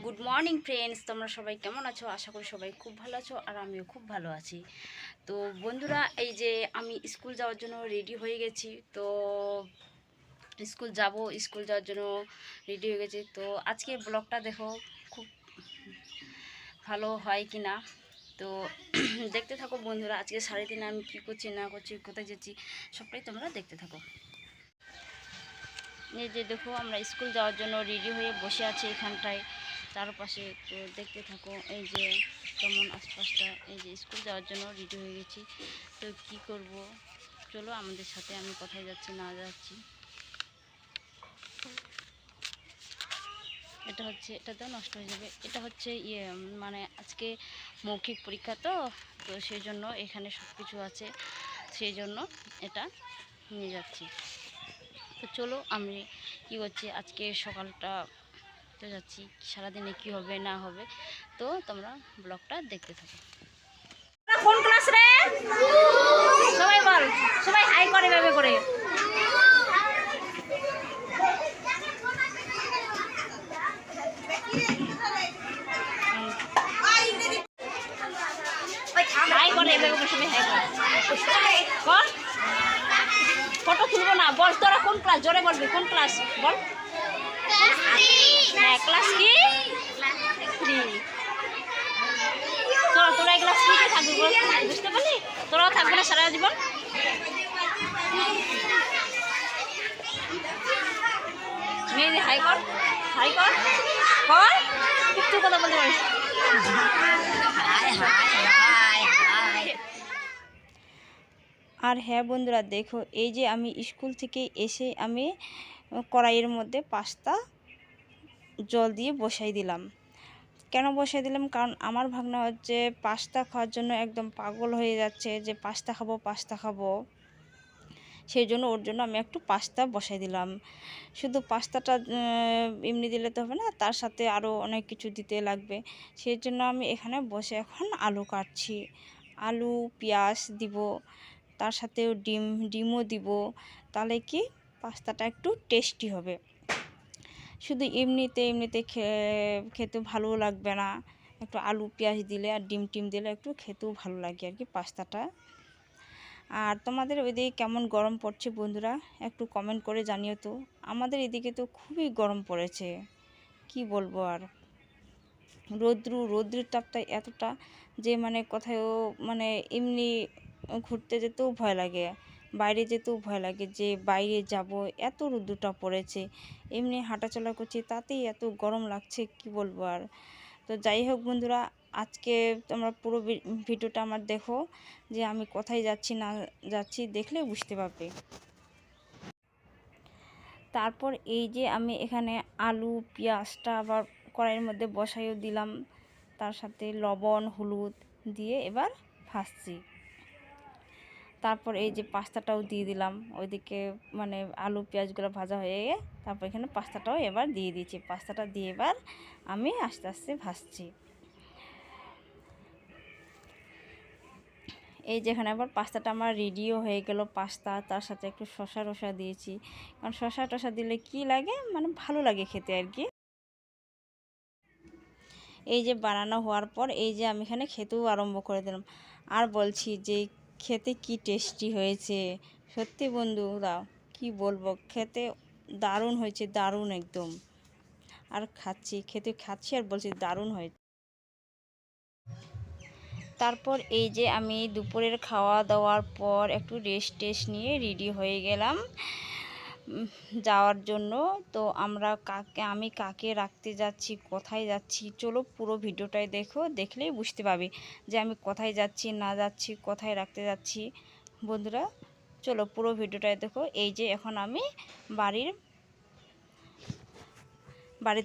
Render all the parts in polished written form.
Good morning friends, তোমরা সবাই কেমন আছো? আশা করি সবাই খুব ভালো আছো, আর আমিও খুব ভালো আছি। তো বন্ধুরা, এই যে আমি স্কুল যাওয়ার জন্য রেডি হয়ে গেছি। তো স্কুল যাওয়ার জন্য রেডি হয়ে গেছি। তো আজকে ব্লগটা দেখো খুব ভালো হয় কি না। তো দেখতে থাকো বন্ধুরা, আজকে সারাদিন আমি কী করছি না করছি, কোথায় যাচ্ছি, সবটাই তোমরা দেখতে থাকো। এই যে দেখো, আমরা স্কুল যাওয়ার জন্য রেডি হয়ে বসে আছি এখানটায় চারপাশে। তো দেখতে থাকো, এই যে কেমন আশপাশটা। এই যে স্কুল যাওয়ার জন্য রেডি হয়ে গেছি। তো কি করব, চলো আমাদের সাথে, আমি কোথায় যাচ্ছি না যাচ্ছি। এটা তো নষ্ট হয়ে যাবে। এটা হচ্ছে মানে আজকে মৌখিক পরীক্ষা, তো সেই জন্য এখানে সব কিছু আছে, সেই জন্য এটা নিয়ে যাচ্ছি। তো চলো, আমি কি করছি আজকে সকালটা তো যাচ্ছি, সারাদিনে কি হবে না হবে, তো তোমরা ব্লগটা দেখতে থাকো। কোন ক্লাস রে? সবাই বল, সবাই হাই করে ভাবে করে। হাই করে এভাবে করে, সবাই হাই করে। বল, ফটো তুলবো না। বল তোরা কোন ক্লাস, জোরে বলবি, কোন ক্লাস বল। হ্যাঁ, ক্লাস কি? 3। চলো, তোরা এই ক্লাস 3-তে থাকবি, বুঝতে পারলি? তোরাও থাকবে না সারা জীবন। মেয়ে হাই কর, হাই কর, কর, একটু কথা বলতে পারিস। আর হ্যাঁ বন্ধুরা, দেখো, এই যে আমি স্কুল থেকে এসে আমি কড়াইয়ের মধ্যে পাস্তা জল দিয়ে বসাই দিলাম। কেন বসাই দিলাম? কারণ আমার ভাগনা হচ্ছে পাস্তা খাওয়ার জন্য একদম পাগল হয়ে যাচ্ছে, যে পাস্তা খাবো পাস্তা খাবো। সেই জন্য ওর জন্য আমি একটু পাস্তা বসাই দিলাম। শুধু পাস্তাটা এমনি দিলে তো হবে না, তার সাথে আরও অনেক কিছু দিতে লাগবে। সেই জন্য আমি এখানে বসে এখন আলু কাটছি। আলু পেঁয়াজ দিব, তার সাথেও ডিমও দিব। তাহলে কি পাস্তাটা একটু টেস্টি হবে। শুধু এমনিতে খেতে ভালো লাগবে না, একটু আলু পেঁয়াজ দিলে আর ডিম দিলে একটু খেতেও ভালো লাগে আর কি পাস্তাটা। আর তোমাদের ওইদিকে কেমন গরম পড়ছে বন্ধুরা, একটু কমেন্ট করে জানিও তো। আমাদের এদিকে তো খুবই গরম পড়েছে, কি বলবো আর। রৌদ্রের তাপটা এতটা যে মানে কোথায়ও মানে এমনি ঘুরতে যেতেও ভয় লাগে, বাইরে যেতেও ভয় লাগে, যে বাইরে যাব, এত রৌদ্রটা পড়েছে। এমনি হাঁটাচলা করছি তাতেই এত গরম লাগছে, কি বলবো আর। তো যাই হোক বন্ধুরা, আজকে তোমরা পুরো ভিডিওটা আমার দেখো, যে আমি কোথায় যাচ্ছি না যাচ্ছি, দেখলে বুঝতে পারবে। তারপর এই যে আমি এখানে আলু পেঁয়াজটা আবার কড়াইয়ের মধ্যে বসাইও দিলাম, তার সাথে লবণ হলুদ দিয়ে এবার ভাজছি। তারপর এই যে পাস্তাটাও দিয়ে দিলাম ওইদিকে, মানে আলু পেঁয়াজগুলো ভাজা হয়ে গিয়ে তারপর এখানে পাস্তাটাও এবার দিয়ে দিয়েছি। পাস্তাটা দিয়ে এবার আমি আস্তে আস্তে ভাজছি। এই যেখানে আবার পাস্তাটা আমার রেডিও হয়ে গেল। পাস্তা, তার সাথে একটু শসা দিয়েছি, কারণ শসা দিলে কি লাগে, মানে ভালো লাগে খেতে আর কি। এই যে বানানো হওয়ার পর এই যে আমি এখানে খেতেও আরম্ভ করে দিলাম। আর বলছি যে খেতে কি টেস্টি হয়েছে, সত্যি বন্ধুরা কি বলবো, খেতে দারুণ হয়েছে, দারুণ একদম। আর খাচ্ছি আর বলছি দারুণ হয়েছে। তারপর এই যে আমি দুপুরের খাওয়া দাওয়ার পর একটু রেস্ট নিয়ে রেডি হয়ে গেলাম যাওয়ার জন্য। তো আমি কাকে রাখতে যাচ্ছি, কোথায় যাচ্ছি, চলো পুরো ভিডিওটাই দেখো, দেখলেই বুঝতে পারবে যে আমি কোথায় যাচ্ছি না যাচ্ছি, কোথায় রাখতে যাচ্ছি। বন্ধুরা চলো পুরো ভিডিওটাই দেখো। এই যে এখন আমি বাড়ি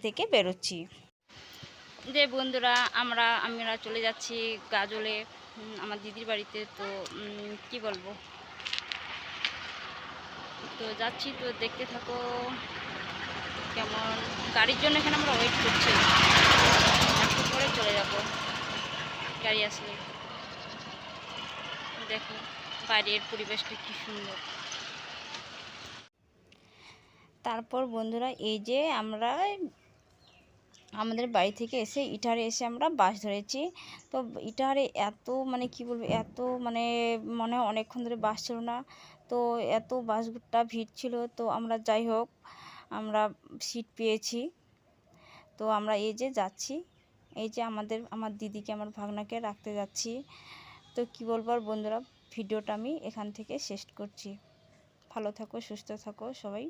থেকে বেরোচ্ছি। যে বন্ধুরা, আমরা চলে যাচ্ছি গাজলে, আমার দিদির বাড়িতে। তো কি বলবো, তো যাচ্ছি, তো দেখতে থাকো কেমন। গাড়ির জন্য এখানে আমরা ওয়েট করছি, একটু পরে চলে যাব গাড়ি আসলে। দেখো বাইরের পরিবেশটা কি সুন্দর। তারপর বন্ধুরা এই যে আমরা আমাদের বাড়ি থেকে এসে ইটাহারে এসে আমরা বাস ধরেছি। তো ইটাহারে এত মানে কি বলবো, এত মানে মনে হয় অনেকক্ষণ ধরে বাস ছিল না। তো এত বাসটা ভিড় ছিল, তো আমরা যাই হোক আমরা সিট পেয়েছি। তো আমরা এই যে যাচ্ছি, এই যে আমার দিদিকে আমার ভাগনাকে রাখতে যাচ্ছি। তো কি বলবো আর বন্ধুরা, ভিডিওটা আমি এখান থেকে শেষ করছি। ভালো থাকো, সুস্থ থাকো সবাই।